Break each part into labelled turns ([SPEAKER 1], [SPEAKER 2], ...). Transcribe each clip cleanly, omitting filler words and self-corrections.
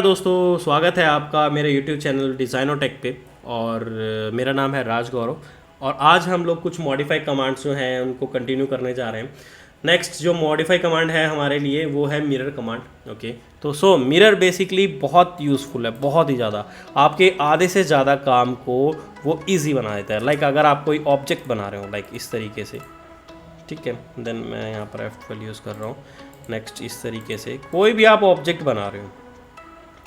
[SPEAKER 1] दोस्तों, स्वागत है आपका मेरे YouTube चैनल डिज़ाइनो टेक पे। और मेरा नाम है राज गौरव। और आज हम लोग कुछ मॉडिफाई कमांड्स जो हैं उनको कंटिन्यू करने जा रहे हैं। नेक्स्ट जो मॉडिफाई कमांड है हमारे लिए वो है मिरर कमांड। ओके, तो मिरर बेसिकली बहुत यूज़फुल है, बहुत ही ज़्यादा। आपके आधे से ज़्यादा काम को वो ईजी बना देता है। लाइक अगर आप कोई ऑब्जेक्ट बना रहे हो लाइक इस तरीके से, ठीक है, देन मैं यहाँ पर F12 यूज़ कर रहा हूँ। नेक्स्ट इस तरीके से कोई भी आप ऑब्जेक्ट बना रहे हो,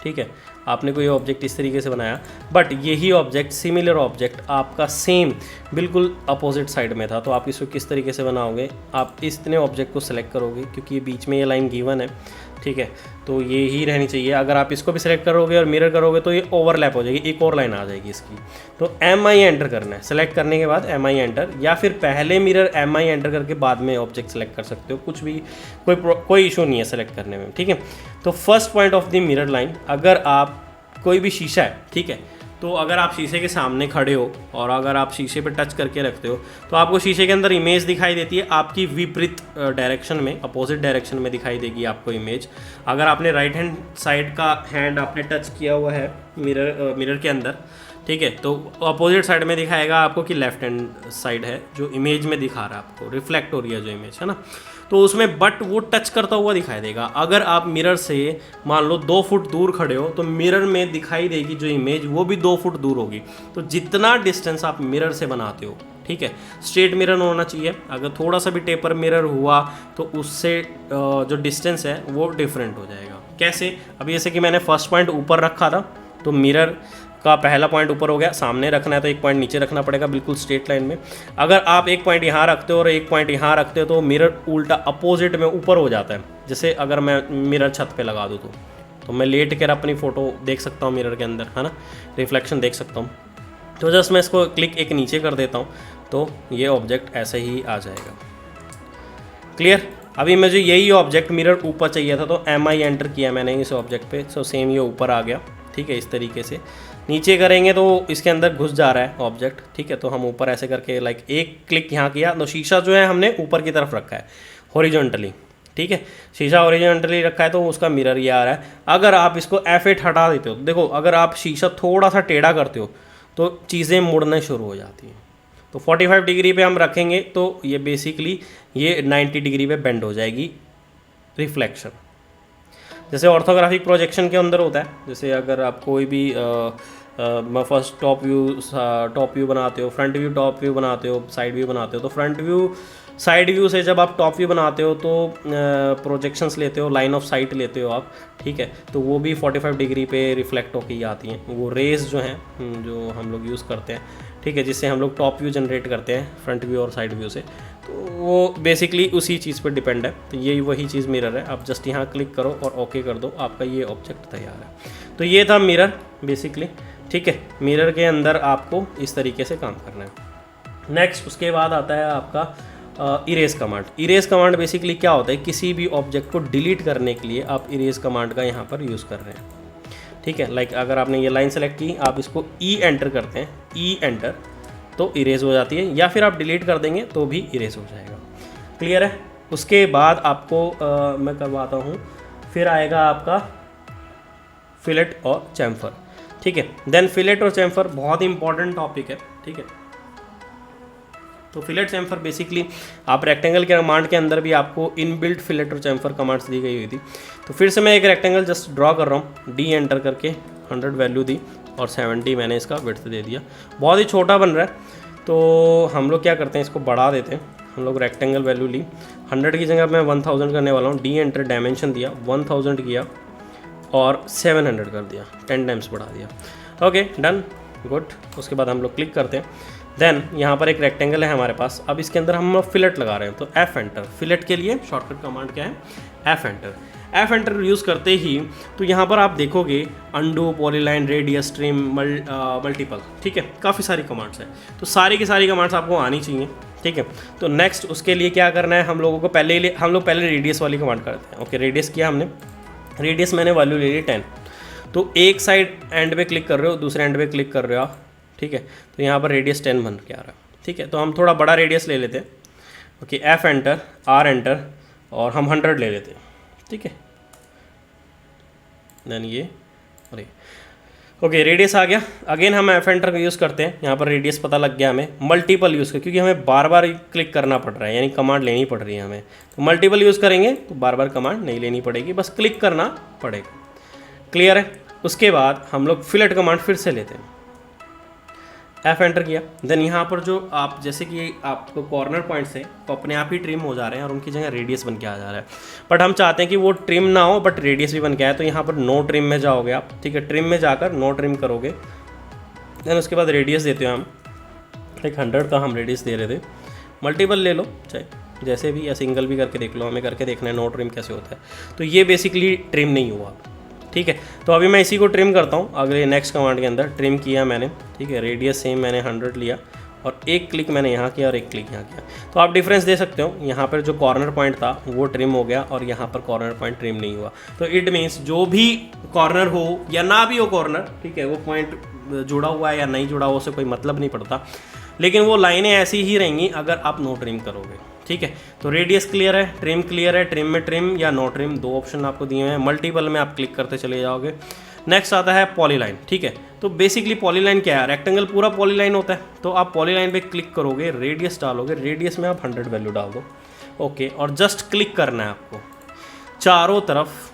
[SPEAKER 1] ठीक है, आपने कोई ऑब्जेक्ट इस तरीके से बनाया, बट यही ऑब्जेक्ट, सिमिलर ऑब्जेक्ट आपका सेम बिल्कुल अपोजिट साइड में था, तो आप इसको किस तरीके से बनाओगे? आप इतने ऑब्जेक्ट को सिलेक्ट करोगे क्योंकि ये बीच में ये लाइन गिवन है, ठीक है, तो ये ही रहनी चाहिए। अगर आप इसको भी सिलेक्ट करोगे और मिरर करोगे तो ये ओवरलैप हो जाएगी, एक और लाइन आ जाएगी इसकी। तो MI एंटर करना है, सेलेक्ट करने के बाद MI एंटर, या फिर पहले मिरर MI एंटर करके बाद में ऑब्जेक्ट सेलेक्ट कर सकते हो, कुछ भी, कोई इशू नहीं है सेलेक्ट करने में, ठीक है। तो first point of the mirror line, अगर आप कोई भी शीशा है, ठीक है, तो अगर आप शीशे के सामने खड़े हो और अगर आप शीशे पे टच करके रखते हो तो आपको शीशे के अंदर इमेज दिखाई देती है, आपकी विपरीत डायरेक्शन में, अपोजिट डायरेक्शन में दिखाई देगी आपको इमेज। अगर आपने राइट हैंड साइड का हैंड आपने टच किया हुआ है मिरर के अंदर, ठीक है, तो अपोजिट साइड में दिखाएगा आपको कि लेफ्ट हैंड साइड है जो इमेज में दिखा रहा है, आपको रिफ्लेक्ट हो रही है जो इमेज है ना, तो उसमें बट वो टच करता हुआ दिखाई देगा। अगर आप मिरर से मान लो 2 फुट दूर खड़े हो तो मिरर में दिखाई देगी जो इमेज वो भी 2 फुट दूर होगी। तो जितना डिस्टेंस आप मिरर से बनाते हो, ठीक है, स्ट्रेट मिरर होना चाहिए। अगर थोड़ा सा भी टेपर मिरर हुआ तो उससे जो डिस्टेंस है वो डिफरेंट हो जाएगा। कैसे? अभी जैसे कि मैंने फर्स्ट पॉइंट ऊपर रखा था तो मिरर का पहला पॉइंट ऊपर हो गया, सामने रखना है तो एक पॉइंट नीचे रखना पड़ेगा बिल्कुल स्ट्रेट लाइन में। अगर आप एक पॉइंट यहाँ रखते हो और एक पॉइंट यहाँ रखते हो तो मिरर उल्टा अपोजिट में ऊपर हो जाता है। जैसे अगर मैं मिरर छत पे लगा दूँ तो मैं लेट कर अपनी फ़ोटो देख सकता हूँ मिरर के अंदर, है ना, रिफ्लेक्शन देख सकता हूँ। तो जस्ट मैं इसको क्लिक एक नीचे कर देता हूँ तो ये ऑब्जेक्ट ऐसे ही आ जाएगा। क्लियर? अभी मुझे यही ऑब्जेक्ट मिरर ऊपर चाहिए था तो MI एंटर किया मैंने इस ऑब्जेक्ट पे, सो सेम ये ऊपर आ गया, ठीक है। इस तरीके से नीचे करेंगे तो इसके अंदर घुस जा रहा है ऑब्जेक्ट, ठीक है, तो हम ऊपर ऐसे करके लाइक एक क्लिक यहाँ किया तो शीशा जो है हमने ऊपर की तरफ रखा है हॉरिजॉन्टली, ठीक है, शीशा हॉरिजॉन्टली रखा है तो उसका मिरर ये आ रहा है। अगर आप इसको F8 हटा देते हो, देखो अगर आप शीशा थोड़ा सा टेढ़ा करते हो तो चीज़ें मुड़ना शुरू हो जाती हैं। तो 45 डिग्री पे हम रखेंगे तो ये बेसिकली ये 90 डिग्री पे बेंड हो जाएगी रिफ्लेक्शन। जैसे ऑर्थोग्राफिक प्रोजेक्शन के अंदर होता है, जैसे अगर आप कोई भी फर्स्ट टॉप व्यू बनाते हो, फ्रंट व्यू टॉप व्यू बनाते हो, साइड व्यू बनाते हो, तो फ्रंट व्यू साइड व्यू से जब आप टॉप व्यू बनाते हो तो प्रोजेक्शंस लेते हो, लाइन ऑफ साइट लेते हो आप, ठीक है, तो वो भी 45 डिग्री पे रिफ्लेक्ट होकर ही आती हैं वो रेज जो हैं जो हम लोग यूज़ करते हैं, ठीक है, जिससे हम लोग टॉप व्यू जनरेट करते हैं फ्रंट व्यू और साइड व्यू से। तो वो बेसिकली उसी चीज़ पर डिपेंड है। तो यही वही चीज़ मिरर है। आप जस्ट यहाँ क्लिक करो और ओके कर दो, आपका ये ऑब्जेक्ट तैयार है। तो ये था मिरर बेसिकली, ठीक है। मिरर के अंदर आपको इस तरीके से काम करना है। नेक्स्ट उसके बाद आता है आपका erase command. Erase command basically क्या होता है? किसी भी ऑब्जेक्ट को डिलीट करने के लिए आप इरेज कमांड का यहाँ पर यूज़ कर रहे हैं, ठीक है। लाइक अगर आपने ये लाइन सेलेक्ट की, आप इसको E एंटर करते हैं, E एंटर, तो इरेज हो जाती है, या फिर आप डिलीट कर देंगे तो भी इरेज हो जाएगा। क्लियर है? उसके बाद आपको मैं करवाता हूँ, फिर आएगा आपका फिलेट और चैम्फर, ठीक है। देन फिलेट और चैम्फर बहुत इंपॉर्टेंट टॉपिक है, ठीक है। तो फिलेट चैम्फर बेसिकली आप रेक्टेंगल के कमांड के अंदर भी आपको इनबिल्ट फिलेट और चैम्फर कमांड्स दी गई हुई थी। तो फिर से मैं एक रेक्टेंगल जस्ट ड्रॉ कर रहा हूँ, D एंटर करके 100 वैल्यू दी और 70 मैंने इसका विड्थ दे दिया। बहुत ही छोटा बन रहा है तो हम लोग क्या करते हैं, इसको बढ़ा देते हैं। हम लोग रेक्टेंगल वैल्यू ली, 100 की जगह मैं 1000 करने वाला हूँ। D एंटर, डायमेंशन दिया, 1000 किया और 700 कर दिया, 10 टाइम्स बढ़ा दिया। Okay, done, good. उसके बाद हम लोग क्लिक करते हैं। देन यहाँ पर एक रेक्टेंगल है हमारे पास, अब इसके अंदर हम फिलेट लगा रहे हैं तो F एंटर। फिलेट के लिए शॉर्टकट कमांड क्या है? F enter. F enter use करते ही तो यहाँ पर आप देखोगे undo, polyline, radius, trim, multiple, ठीक है, काफ़ी सारी कमांड्स हैं। तो सारी की सारी कमांड्स आपको आनी चाहिए, ठीक है। तो नेक्स्ट उसके लिए क्या करना है, हम लोगों को हम लोग पहले रेडियस वाली कमांड करते हैं। ओके, रेडियस किया हमने, रेडियस मैंने वैल्यू ले ली 10। तो एक साइड एंड पे क्लिक कर रहे हो, दूसरे एंड पे क्लिक कर रहे हो आप, ठीक है। तो यहाँ पर रेडियस 10 बन के आ रहा है, ठीक है, तो हम थोड़ा बड़ा रेडियस ले लेते हैं। Okay, F enter, R enter, और हम 100 ले लेते हैं। ठीक है, देन ये अरे ओके रेडियस आ गया। अगेन हम F एंटर का यूज़ करते हैं। यहाँ पर रेडियस पता लग गया हमें। मल्टीपल यूज़ कर, क्योंकि हमें बार बार क्लिक करना पड़ रहा है, यानी कमांड लेनी पड़ रही है हमें। तो मल्टीपल यूज़ करेंगे तो बार बार कमांड नहीं लेनी पड़ेगी, बस क्लिक करना पड़ेगा। क्लियर है। उसके बाद हम लोग फिलेट कमांड फिर से लेते हैं। F एंटर किया, देन यहाँ पर जो आप जैसे कि आपको कॉर्नर पॉइंट्स है तो अपने आप ही ट्रिम हो जा रहे हैं और उनकी जगह रेडियस बन के आ जा रहा है। बट हम चाहते हैं कि वो ट्रिम ना हो बट रेडियस भी बन के आए, तो यहाँ पर नो ट्रिम में जाओगे आप। ठीक है, ट्रिम में जाकर नो ट्रिम करोगे, देन उसके बाद रेडियस देते हो हम। एक 100 का हम रेडियस दे रहे थे। मल्टीपल ले लो चाहे जैसे भी, या सिंगल भी करके देख लो, हमें करके देखना है नो ट्रिम कैसे होता है। तो ये बेसिकली ट्रिम नहीं हुआ। ठीक है, तो अभी मैं इसी को ट्रिम करता हूँ अगले नेक्स्ट कमांड के अंदर। ट्रिम किया मैंने, ठीक है, रेडियस सेम मैंने 100 लिया और एक क्लिक मैंने यहाँ किया और एक क्लिक यहाँ किया। तो आप डिफरेंस दे सकते हो, यहाँ पर जो कॉर्नर पॉइंट था वो ट्रिम हो गया और यहाँ पर कॉर्नर पॉइंट ट्रिम नहीं हुआ। तो इट मीन्स जो भी कॉर्नर हो या ना भी हो कॉर्नर, ठीक है, वो पॉइंट जुड़ा हुआ है या नहीं जुड़ा हुआ उससे कोई मतलब नहीं पड़ता, लेकिन वो लाइनें ऐसी ही रहेंगी अगर आप नो ट्रिम करोगे। ठीक है, तो रेडियस क्लियर है, ट्रिम क्लियर है। ट्रिम में ट्रिम या नो ट्रिम दो ऑप्शन आपको दिए हैं। मल्टीपल में आप क्लिक करते चले जाओगे। नेक्स्ट आता है पॉलीलाइन। ठीक है, तो बेसिकली पॉलीलाइन क्या है, रेक्टेंगल पूरा पॉलीलाइन होता है। तो आप पॉलीलाइन पे क्लिक करोगे, रेडियस डालोगे, रेडियस में आप 100 वैल्यू डाल दो। ओके, और जस्ट क्लिक करना है आपको, चारों तरफ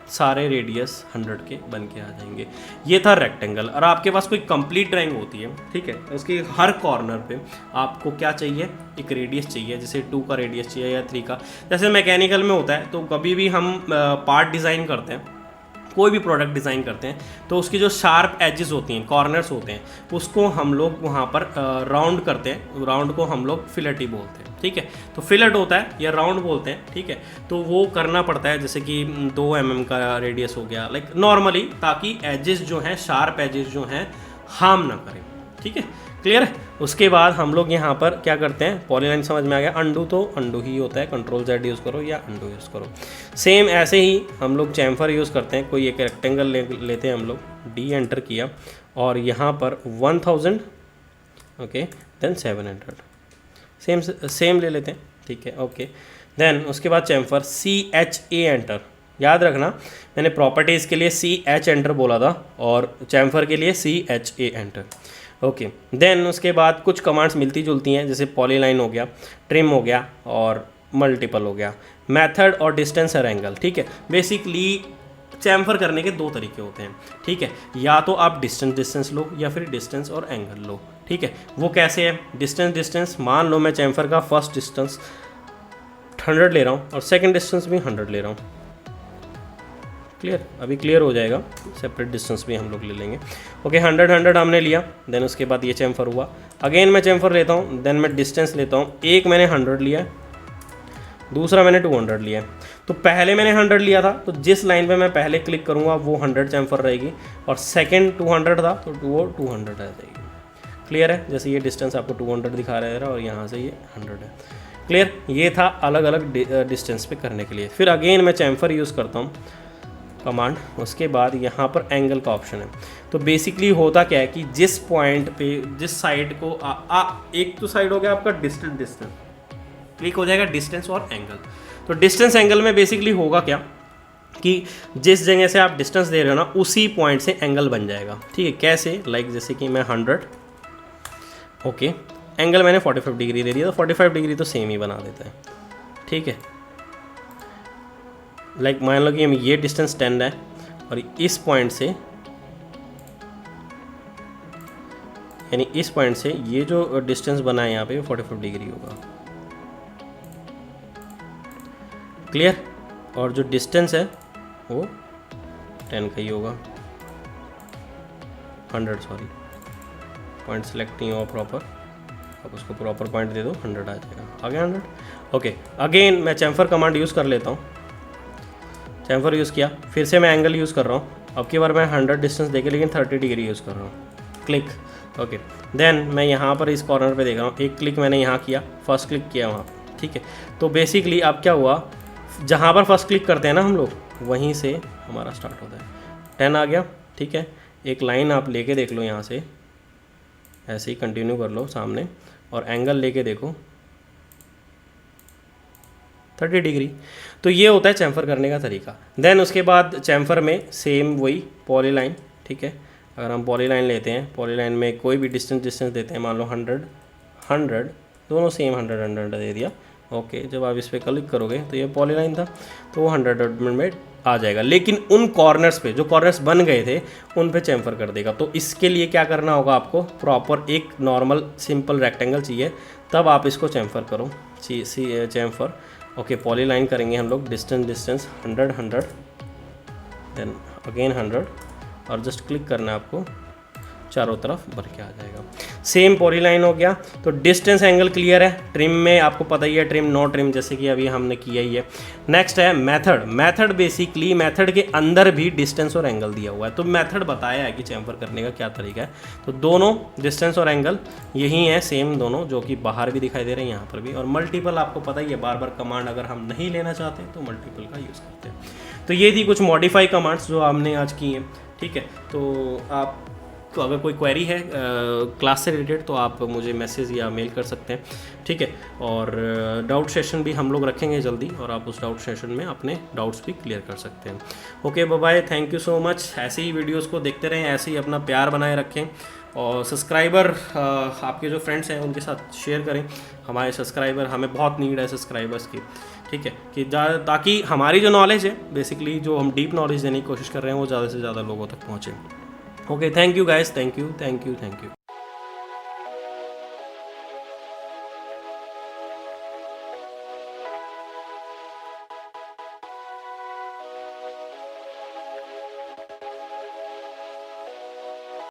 [SPEAKER 1] सारे रेडियस 100 के बन के आ जाएंगे। ये था रेक्टेंगल। और आपके पास कोई कंप्लीट ड्राइंग होती है, ठीक है, उसके हर कॉर्नर पे आपको क्या चाहिए, एक रेडियस चाहिए, जैसे 2 का रेडियस चाहिए या 3 का। जैसे मैकेनिकल में होता है, तो कभी भी हम पार्ट डिज़ाइन करते हैं, कोई भी प्रोडक्ट डिज़ाइन करते हैं, तो उसकी जो शार्प एजेस होती हैं, कॉर्नर्स होते हैं, उसको हम लोग वहाँ पर राउंड करते हैं। राउंड को हम लोग फिलेट ही बोलते हैं। ठीक है, तो फिलेट होता है या राउंड बोलते हैं। ठीक है, तो वो करना पड़ता है, जैसे कि 2 mm का रेडियस हो गया, लाइक नॉर्मली, ताकि एजेस जो हैं, शार्प एजेस जो हैं, हार्म ना करें। ठीक है, क्लियर है। उसके बाद हम लोग यहाँ पर क्या करते हैं, पॉलीलाइन समझ में आ गया। अंडू तो अंडू ही होता है, Ctrl+Z यूज़ करो या अंडू यूज़ करो। सेम ऐसे ही हम लोग चैम्फर यूज़ करते हैं। कोई एक रेक्टेंगल लेते हैं हम लोग, D एंटर किया और यहाँ पर 1000, ओके, देन 700, सेम ले लेते हैं। ठीक है, ओके, देन उसके बाद चैम्फर CHA एंटर। याद रखना, मैंने प्रॉपर्टीज़ के लिए CH एंटर बोला था और चैम्फर के लिए CHA एंटर। ओके, देन उसके बाद कुछ कमांड्स मिलती जुलती हैं, जैसे पॉलीलाइन हो गया, ट्रिम हो गया और मल्टीपल हो गया, मेथड और डिस्टेंस और एंगल। ठीक है, बेसिकली चैम्फर करने के 2 तरीके होते हैं। ठीक है, या तो आप डिस्टेंस लो या फिर डिस्टेंस और एंगल लो। ठीक है, वो कैसे है, डिस्टेंस मान लो मैं चैम्फर का फर्स्ट डिस्टेंस 100 ले रहा हूँ और सेकंड डिस्टेंस भी 100 ले रहा हूँ। क्लियर, अभी क्लियर हो जाएगा, सेपरेट डिस्टेंस भी हम लोग ले लेंगे। ओके, 100 हमने लिया, देन उसके बाद ये चैम्फर हुआ। अगेन मैं चैम्फर लेता हूँ, देन मैं डिस्टेंस लेता हूँ। एक मैंने 100 लिया, दूसरा मैंने 200 लिया। तो पहले मैंने 100 लिया था, तो जिस लाइन पे मैं पहले क्लिक करूँगा वो 100 चैम्फर रहेगी, और सेकंड 200 था तो वो 200 रह जाएगी। क्लियर है, जैसे ये डिस्टेंस आपको 200 दिखा रहा है और यहाँ से ये 100 है। क्लियर, ये था अलग अलग डिस्टेंस पे करने के लिए। फिर अगेन मैं चैम्फर यूज़ करता हूँ कमांड। उसके बाद यहाँ पर एंगल का ऑप्शन है। तो बेसिकली होता क्या है कि जिस पॉइंट पे, जिस साइड को एक तो साइड हो गया आपका डिस्टेंस, क्लिक हो जाएगा डिस्टेंस और एंगल। तो डिस्टेंस एंगल में बेसिकली होगा क्या कि जिस जगह से आप डिस्टेंस दे रहे हो ना, उसी पॉइंट से एंगल बन जाएगा। ठीक है, कैसे, लाइक जैसे कि मैं 100, ओके, एंगल मैंने 45 डिग्री दे दिया, तो 45 डिग्री तो सेम ही बना देता है। ठीक है, लाइक मान लो कि हम ये डिस्टेंस 10 है और इस पॉइंट से, यानी इस पॉइंट से ये जो डिस्टेंस बना है यहाँ पे 45 डिग्री होगा। क्लियर, और जो डिस्टेंस है वो 10 का ही होगा, 100 सॉरी, पॉइंट सेलेक्ट नहीं हुआ प्रॉपर, आप उसको प्रॉपर पॉइंट दे दो, 100 आ जाएगा। आ गया 100। ओके, अगेन मैं चैम्फर कमांड यूज़ कर लेता हूँ। चैम्फर यूज़ किया, फिर से मैं एंगल यूज़ कर रहा हूँ। अब की बार मैं 100 डिस्टेंस देके लेकिन 30 डिग्री यूज़ कर रहा हूँ। क्लिक, ओके, देन मैं यहाँ पर इस कॉर्नर पे देख रहा हूँ, एक क्लिक मैंने यहाँ किया, फर्स्ट क्लिक किया वहाँ पे। ठीक है, तो बेसिकली अब क्या हुआ, जहाँ पर फर्स्ट क्लिक करते हैं ना हम लोग, वहीं से हमारा स्टार्ट होता है। 10 आ गया। ठीक है, एक लाइन आप लेके देख लो यहाँ से, ऐसे ही कंटिन्यू कर लो सामने, और एंगल लेके देखो 30 डिग्री। तो ये होता है चैम्फर करने का तरीका। देन उसके बाद चैम्फर में सेम वही पॉलीलाइन, ठीक है। अगर हम पॉलीलाइन लेते हैं, पॉलीलाइन में कोई भी डिस्टेंस देते हैं, मान लो 100 दोनों सेम 100 दे दिया। ओके, जब आप इस पर क्लिक करोगे तो ये पॉलीलाइन था, तो वो 100 में आ जाएगा। लेकिन उन कॉर्नर्स पे, जो कॉर्नर्स बन गए थे, उन पे चैम्फर कर देगा। तो इसके लिए क्या करना होगा आपको, प्रॉपर एक नॉर्मल सिंपल रेक्टेंगल चाहिए, तब आप इसको चैम्फर करो। चैम्फर ओके, पॉलीलाइन करेंगे हम लोग, डिस्टेंस 100 देन अगेन 100 और जस्ट क्लिक करना है आपको, चारों तरफ भर के आ जाएगा। सेम पॉलीलाइन हो गया। तो डिस्टेंस एंगल क्लियर है। ट्रिम में आपको पता ही है, ट्रिम नो ट्रिम, जैसे कि अभी हमने किया ही है। नेक्स्ट है मेथड। मेथड बेसिकली मेथड के अंदर भी डिस्टेंस और एंगल दिया हुआ है। तो मेथड बताया है कि चैम्फर करने का क्या तरीका है। तो दोनों डिस्टेंस और एंगल यही है, सेम दोनों, जो कि बाहर भी दिखाई दे रहे हैं, यहाँ पर भी। और मल्टीपल आपको पता ही है, बार बार कमांड अगर हम नहीं लेना चाहते तो मल्टीपल का यूज़ करते हैं। तो ये थी कुछ मॉडिफाई कमांड्स जो हमने आज की हैं, ठीक है। तो आप तो अगर कोई क्वेरी है क्लास से रिलेटेड तो आप मुझे मैसेज या मेल कर सकते हैं, ठीक है। और डाउट सेशन भी हम लोग रखेंगे जल्दी, और आप उस डाउट सेशन में अपने डाउट्स भी क्लियर कर सकते हैं। Okay, bye bye, thank you so much. ऐसे ही वीडियोस को देखते रहें, ऐसे ही अपना प्यार बनाए रखें, और सब्सक्राइबर आपके जो फ्रेंड्स हैं उनके साथ शेयर करें। हमारे सब्सक्राइबर, हमें बहुत नीड है सब्सक्राइबर्स की, ठीक है, कि ताकि हमारी जो नॉलेज है, बेसिकली जो हम डीप नॉलेज देने की कोशिश कर रहे हैं, वो ज़्यादा से ज़्यादा लोगों तक पहुँचे। Okay, thank you guys, thank you.